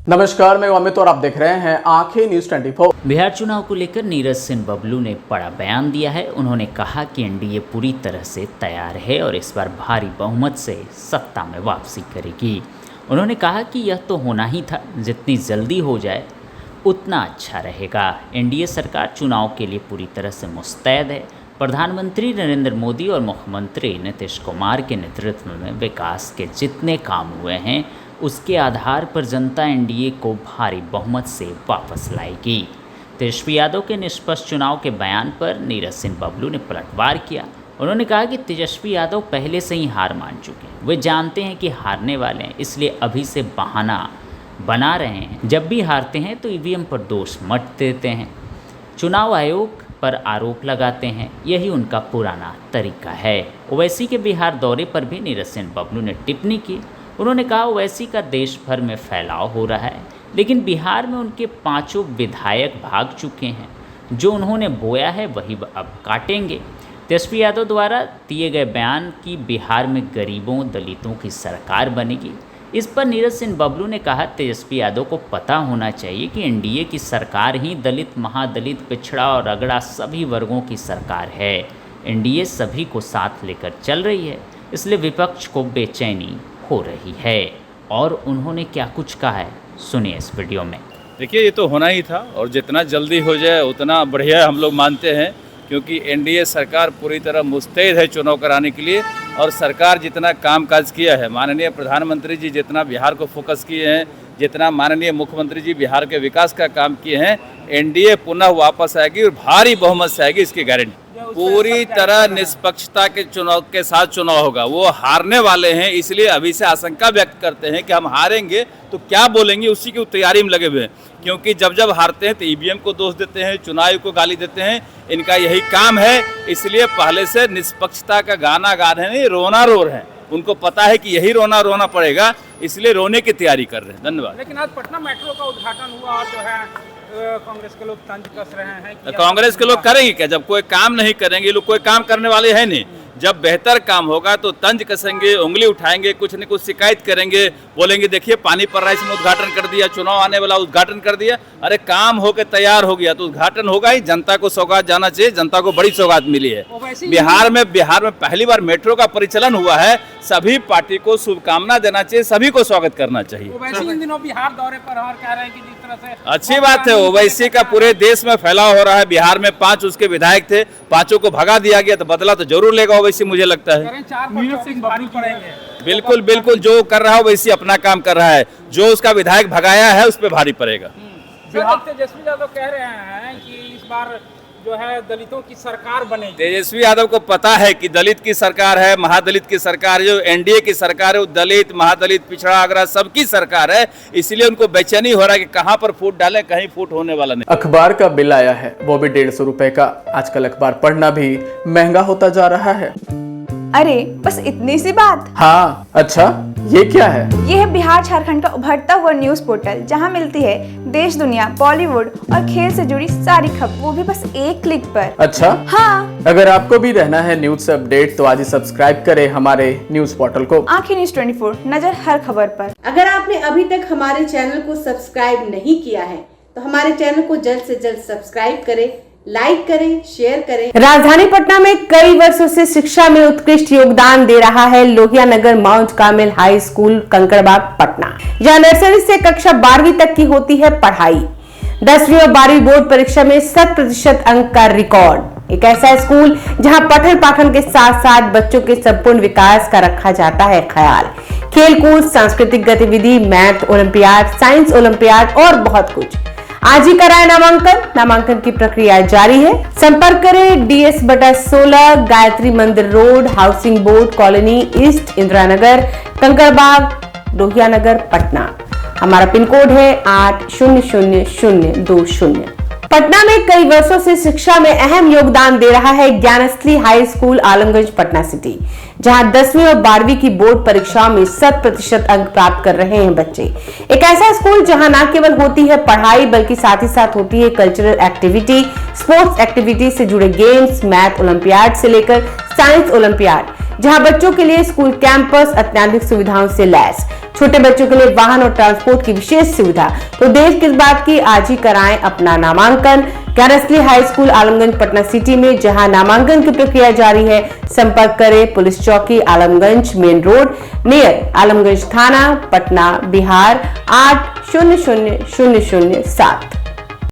नमस्कार, मैं अमित और आप देख रहे हैं आंखें न्यूज 24। बिहार चुनाव को लेकर नीरज सिंह बबलू ने बड़ा बयान दिया है। उन्होंने कहा कि एनडीए पूरी तरह से तैयार है और इस बार भारी बहुमत से सत्ता में वापसी करेगी। उन्होंने कहा कि यह तो होना ही था, जितनी जल्दी हो जाए उतना अच्छा रहेगा। एनडीए सरकार चुनाव के लिए पूरी तरह से मुस्तैद है। प्रधानमंत्री नरेंद्र मोदी और मुख्यमंत्री नीतीश कुमार के नेतृत्व में विकास के जितने काम हुए हैं उसके आधार पर जनता एनडीए को भारी बहुमत से वापस लाएगी। तेजस्वी यादव के निष्पक्ष चुनाव के बयान पर नीरज सिंह बबलू ने पलटवार किया। उन्होंने कहा कि तेजस्वी यादव पहले से ही हार मान चुके हैं। वे जानते हैं कि हारने वाले हैं, इसलिए अभी से बहाना बना रहे हैं। जब भी हारते हैं तो ईवीएम पर दोष मत देते हैं, चुनाव आयोग पर आरोप लगाते हैं। यही उनका पुराना तरीका है। ओवैसी के बिहार दौरे पर भी नीरज सिंह बबलू ने टिप्पणी की। उन्होंने कहा ओवैसी का देश भर में फैलाव हो रहा है, लेकिन बिहार में उनके 5 विधायक भाग चुके हैं। जो उन्होंने बोया है वही अब काटेंगे। तेजस्वी यादव द्वारा दिए गए बयान कि बिहार में गरीबों दलितों की सरकार बनेगी, इस पर नीरज सिंह बबलू ने कहा तेजस्वी यादव को पता होना चाहिए कि एनडीए की सरकार ही दलित, महादलित, पिछड़ा और अगड़ा सभी वर्गों की सरकार है। एनडीए सभी को साथ लेकर चल रही है, इसलिए विपक्ष को बेचैनी हो रही है। और उन्होंने क्या कुछ कहा है, सुनिए इस वीडियो में। देखिए, ये तो होना ही था और जितना जल्दी हो जाए उतना बढ़िया हम लोग मानते हैं, क्योंकि एनडीए सरकार पूरी तरह मुस्तैद है चुनाव कराने के लिए। और सरकार जितना कामकाज किया है, माननीय प्रधानमंत्री जी जितना बिहार को फोकस किए हैं, जितना माननीय मुख्यमंत्री जी बिहार के विकास का काम किए हैं, एनडीए पुनः वापस आएगी और भारी बहुमत से आएगी, इसकी गारंटी। पूरी तरह निष्पक्षता के चुनाव के साथ चुनाव होगा। वो हारने वाले हैं, इसलिए अभी से आशंका व्यक्त करते हैं कि हम हारेंगे तो क्या बोलेंगे, उसी की तैयारी में लगे हुए हैं। क्योंकि जब जब हारते हैं तो ईवीएम को दोष देते हैं, चुनाव को गाली देते हैं। इनका यही काम है, इसलिए पहले से निष्पक्षता का गाना गा रहे हैं, रोना रो रहे हैं। उनको पता है कि यही रोना पड़ेगा, इसलिए रोने की तैयारी कर रहे हैं। धन्यवाद। लेकिन आज पटना मेट्रो का उद्घाटन हुआ और जो है कांग्रेस के लोग तंज कस रहे हैं। कांग्रेस के लोग करेंगे क्या? जब कोई काम नहीं करेंगे, लोग कोई काम करने वाले हैं नहीं। जब बेहतर काम होगा तो तंज कसेंगे, उंगली उठाएंगे, कुछ न कुछ शिकायत करेंगे, बोलेंगे देखिए पानी पड़ रहा है, इसमें उद्घाटन कर दिया, चुनाव आने वाला उद्घाटन कर दिया। अरे काम होकर तैयार हो गया तो उद्घाटन होगा ही। जनता को सौगात जाना चाहिए, जनता को बड़ी सौगात मिली है। बिहार में पहली बार मेट्रो का परिचालन हुआ है। सभी पार्टी को शुभकामना देना चाहिए, सभी को स्वागत करना चाहिए। ओवैसी इन दिनों बिहार दौरे पर और कह रहे हैं कि जिस तरह से अच्छी बात है। ओवैसी का पूरे देश में फैलाव हो रहा है। बिहार में 5 उसके विधायक थे, 5 को भगा दिया गया, तो बदला तो जरूर लेगा ओवैसी, मुझे लगता है। बिल्कुल बिल्कुल, जो कर रहा है ओवैसी अपना काम कर रहा है। जो उसका विधायक भगाया है उस पर भारी पड़ेगा। तेजस्वी यादव कह रहे हैं कि इस बार जो है दलितों की सरकार बनेगी। तेजस्वी यादव को पता है कि दलित की सरकार है, महादलित की सरकार, जो एनडीए की सरकार है वो दलित, महादलित, पिछड़ा, अगड़ा सबकी सरकार है। इसलिए उनको बेचैनी हो रहा है कि कहां पर फूट डालें, कहीं फूट होने वाला नहीं। अखबार का बिल आया है, वो भी 150 रुपए का। आजकल अखबार पढ़ना भी महंगा होता जा रहा है। अरे बस इतनी सी बात। हाँ, अच्छा ये क्या है? ये है बिहार झारखंड का उभरता हुआ न्यूज पोर्टल, जहां मिलती है देश दुनिया, बॉलीवुड और खेल से जुड़ी सारी खबर, वो भी बस एक क्लिक पर। अच्छा हाँ, अगर आपको भी रहना है न्यूज से अपडेट तो आज ही सब्सक्राइब करें हमारे न्यूज पोर्टल को। आंखें न्यूज 24, नजर हर खबर पर। अगर आपने अभी तक हमारे चैनल को सब्सक्राइब नहीं किया है तो हमारे चैनल को जल्द से जल्द सब्सक्राइब करें, लाइक करें, शेयर करें। राजधानी पटना में कई वर्षों से शिक्षा में उत्कृष्ट योगदान दे रहा है Lohia Nagar Mount Carmel high school, Kankarbagh, Patna. यहाँ नर्सरी से कक्षा 12वीं तक की होती है पढ़ाई। 10वीं और 12वीं बोर्ड परीक्षा में 100% अंक का रिकॉर्ड। एक ऐसा स्कूल जहां पठन पाठन के साथ साथ बच्चों के संपूर्ण विकास का रखा जाता है ख्याल। खेलकूद, सांस्कृतिक गतिविधि, मैथ ओलंपियाड, साइंस ओलंपियाड और बहुत कुछ। आज ही कराए नामांकन की प्रक्रिया जारी है। संपर्क करें DS/16, Gayatri Mandir road, housing board colony east, Indira Nagar, Kankarbagh, Lohia Nagar, Patna. हमारा पिन कोड है 800020। पटना में कई वर्षों से शिक्षा में अहम योगदान दे रहा है Gyansthali high school, Alamganj, Patna city, जहां 10वीं और 12वीं की बोर्ड परीक्षाओं में 100% अंक प्राप्त कर रहे हैं बच्चे। एक ऐसा स्कूल जहां न केवल होती है पढ़ाई बल्कि साथ ही साथ होती है कल्चरल एक्टिविटी, स्पोर्ट्स एक्टिविटी से जुड़े गेम्स, मैथ ओलंपियाड से लेकर साइंस ओलंपियाड, जहां बच्चों के लिए स्कूल कैंपस अत्याधुनिक सुविधाओं से लैस। छोटे बच्चों के लिए वाहन और ट्रांसपोर्ट की विशेष सुविधा। तो देर किस बात की, आज ही कराएं अपना नामांकन। Gyansthali high school Alamganj Patna city में, जहां नामांकन की प्रक्रिया जारी है। संपर्क करें पुलिस चौकी Alamganj main road near Alamganj थाना पटना बिहार 800007।